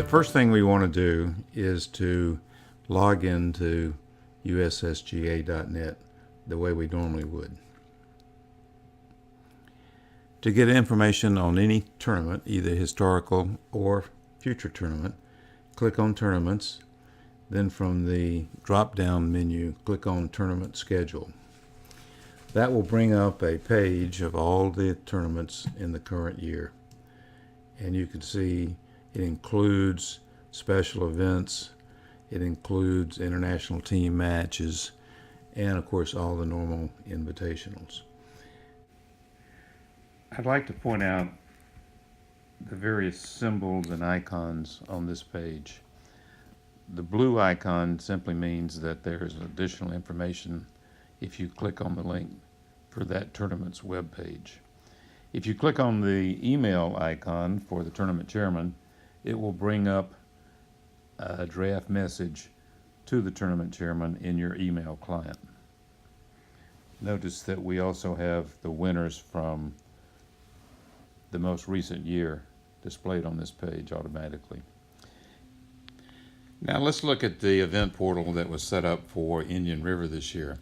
first thing we want to do is to log into ussga.net the way we normally would. To get information on any tournament, either historical or future tournament, click on Tournaments. Then from the drop-down menu, click on Tournament Schedule. That will bring up a page of all the tournaments in the current year. And you can see it includes special events, it includes international team matches, and of course all the normal invitationals. I'd like to point out the various symbols and icons on this page. The blue icon simply means that there is additional information if you click on the link for that tournament's web page. If you click on the email icon for the tournament chairman, it will bring up a draft message to the tournament chairman in your email client. Notice that we also have the winners from the most recent year displayed on this page automatically. Now let's look at the event portal that was set up for Indian River this year.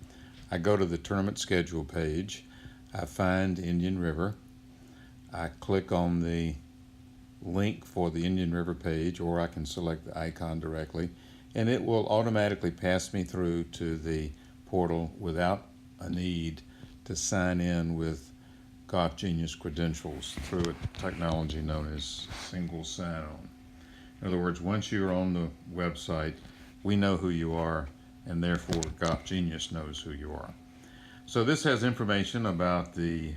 I go to the tournament schedule page, I find Indian River, I click on the link for the Indian River page, or I can select the icon directly, and it will automatically pass me through to the portal without a need to sign in with Golf Genius credentials through a technology known as single sign-on. In other words, once you're on the website, we know who you are, and therefore Golf Genius knows who you are. So this has information about the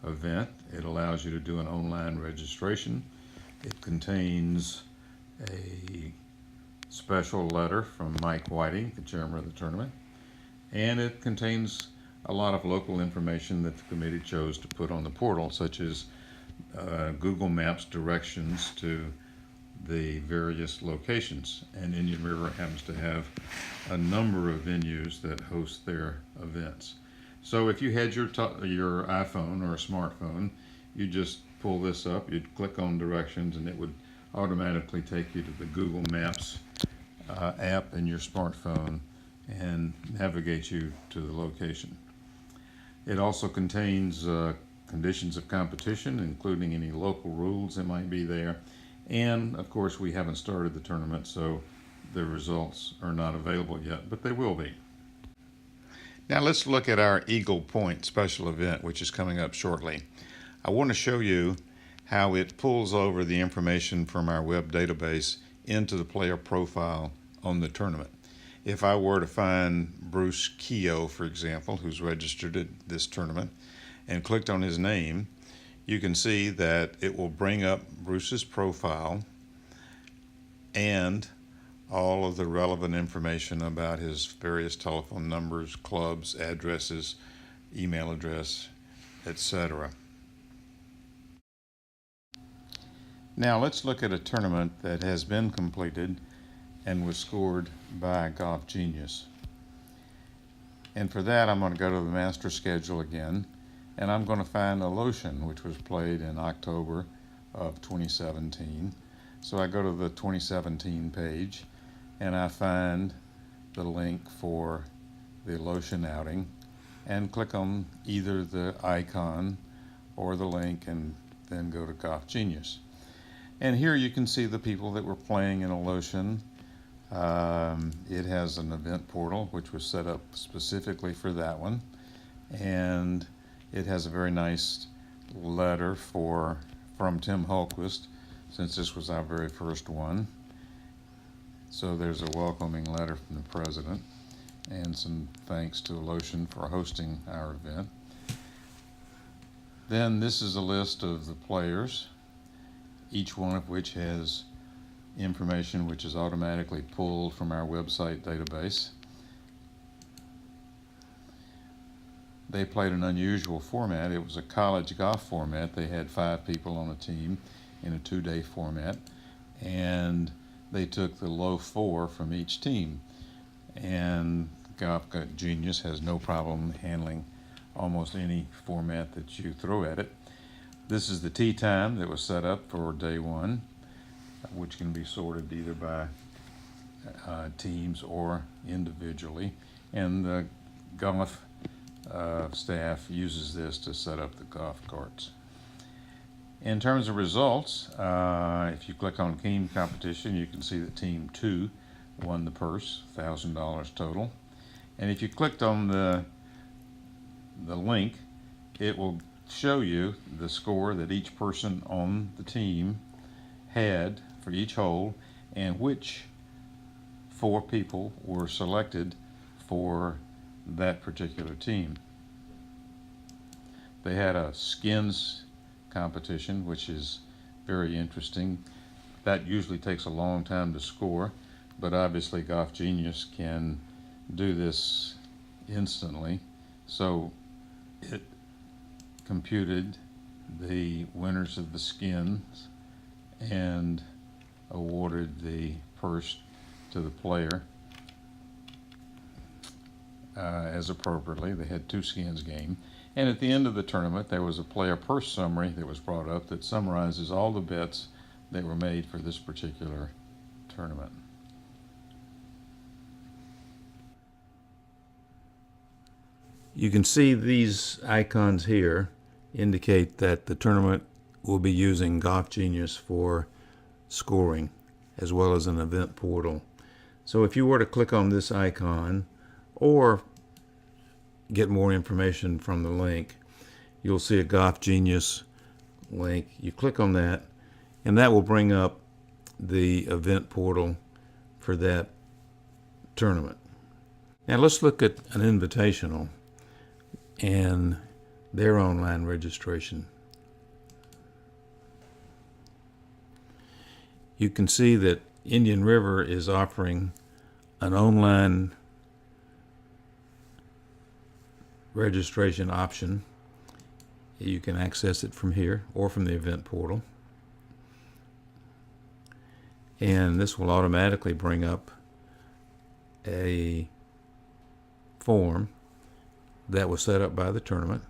event. It allows you to do an online registration. It contains a special letter from Mike Whiting, the chairman of the tournament, and it contains a lot of local information that the committee chose to put on the portal, such as Google Maps directions to the various locations. And Indian River happens to have a number of venues that host their events. So if you had your iPhone or a smartphone, you just pull this up, you'd click on directions, and it would automatically take you to the Google Maps app in your smartphone and navigate you to the location. It also contains conditions of competition, including any local rules that might be there. And of course, we haven't started the tournament, so the results are not available yet, but they will be. Now let's look at our Eagle Point special event, which is coming up shortly. I want to show you how it pulls over the information from our web database into the player profile on the tournament. If I were to find Bruce Keogh, for example, who's registered at this tournament, and clicked on his name, you can see that it will bring up Bruce's profile and all of the relevant information about his various telephone numbers, clubs, addresses, email address, etc. Now let's look at a tournament that has been completed and was scored by Golf Genius. And for that, I'm going to go to the master schedule again, and I'm going to find Alotian, which was played in October of 2017. So I go to the 2017 page, and I find the link for the Alotian outing, and click on either the icon or the link, and then go to Golf Genius. And here you can see the people that were playing in Alotian. It has an event portal which was set up specifically for that one, and it has a very nice letter from Tim Hultquist, since this was our very first one. So there's a welcoming letter from the president and some thanks to Alotian for hosting our event. Then this is a list of the players, each one of which has information which is automatically pulled from our website database. They played an unusual format. It was a college golf format. They had 5 people on a team in a 2-day format, and they took the low 4 from each team. And Golf Genius has no problem handling almost any format that you throw at it. This is the tee time that was set up for day 1. which can be sorted either by teams or individually, and the golf staff uses this to set up the golf carts. In terms of results, if you click on team competition, you can see that Team 2 won the purse, $1,000 total. And if you clicked on the link, it will show you the score that each person on the team had for each hole and which 4 people were selected for that particular team. They had a skins competition, which is very interesting. That usually takes a long time to score, but obviously Golf Genius can do this instantly. So it computed the winners of the skins and awarded the purse to the player as appropriately. They had 2 skins game. And at the end of the tournament, there was a player purse summary that was brought up that summarizes all the bets that were made for this particular tournament. You can see these icons here indicate that the tournament will be using Golf Genius for scoring as well as an event portal. So if you were to click on this icon or get more information from the link, you'll see a Golf Genius link. You click on that and that will bring up the event portal for that tournament. Now let's look at an invitational and their online registration. You can see that Indian River is offering an online registration option. You can access it from here or from the event portal. And this will automatically bring up a form that was set up by the tournament.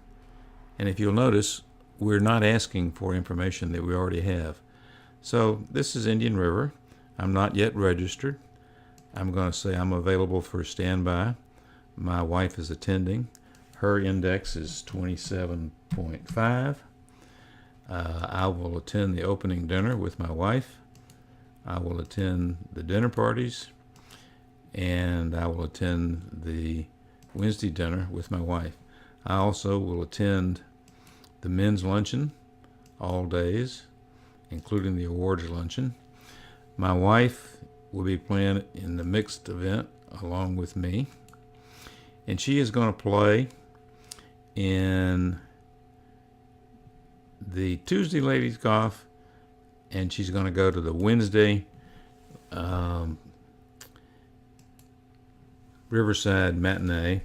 And if you'll notice, we're not asking for information that we already have. So this is Indian River. I'm not yet registered. I'm going to say I'm available for standby. My wife is attending. Her index is 27.5. I will attend the opening dinner with my wife. I will attend the dinner parties, and I will attend the Wednesday dinner with my wife. I also will attend the men's luncheon all days, including the awards luncheon. My wife will be playing in the mixed event along with me, and she is going to play in the Tuesday ladies golf, and she's going to go to the Wednesday Riverside matinee,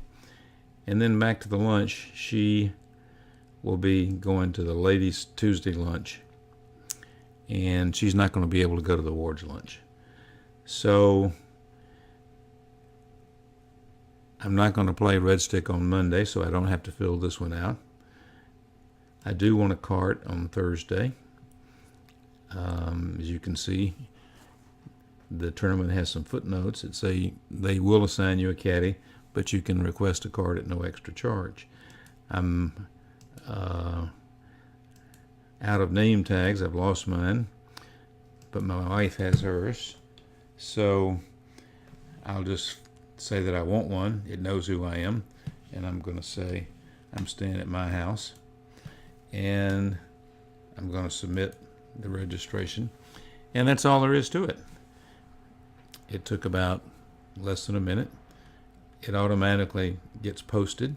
and then back to the lunch. She will be going to the ladies Tuesday lunch, and she's not going to be able to go to the awards lunch. So I'm not going to play Red Stick on Monday, so I don't have to fill this one out. I do want a cart on Thursday. As you can see, the tournament has some footnotes that say they will assign you a caddy, but you can request a cart at no extra charge. I'm out of name tags. I've lost mine, but my wife has hers. So I'll just say that I want one. It knows who I am, and I'm going to say I'm staying at my house, and I'm going to submit the registration, and that's all there is to it. It took about less than a minute. It automatically gets posted.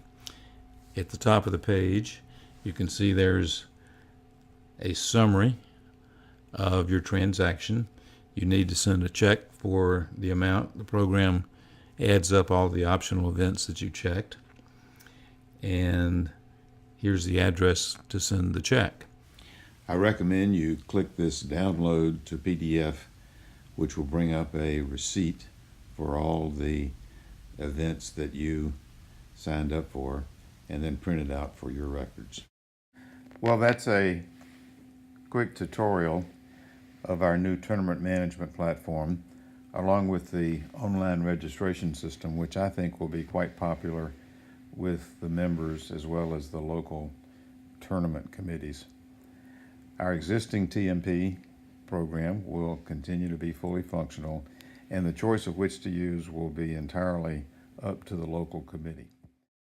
At the top of the page, you can see there's a summary of your transaction. You need to send a check for the amount. The program adds up all the optional events that you checked, and here's the address to send the check. I recommend you click this download to PDF, which will bring up a receipt for all the events that you signed up for, and then print it out for your records. Well, that's a quick tutorial of our new tournament management platform, along with the online registration system, which I think will be quite popular with the members as well as the local tournament committees. Our existing TMP program will continue to be fully functional, and the choice of which to use will be entirely up to the local committee.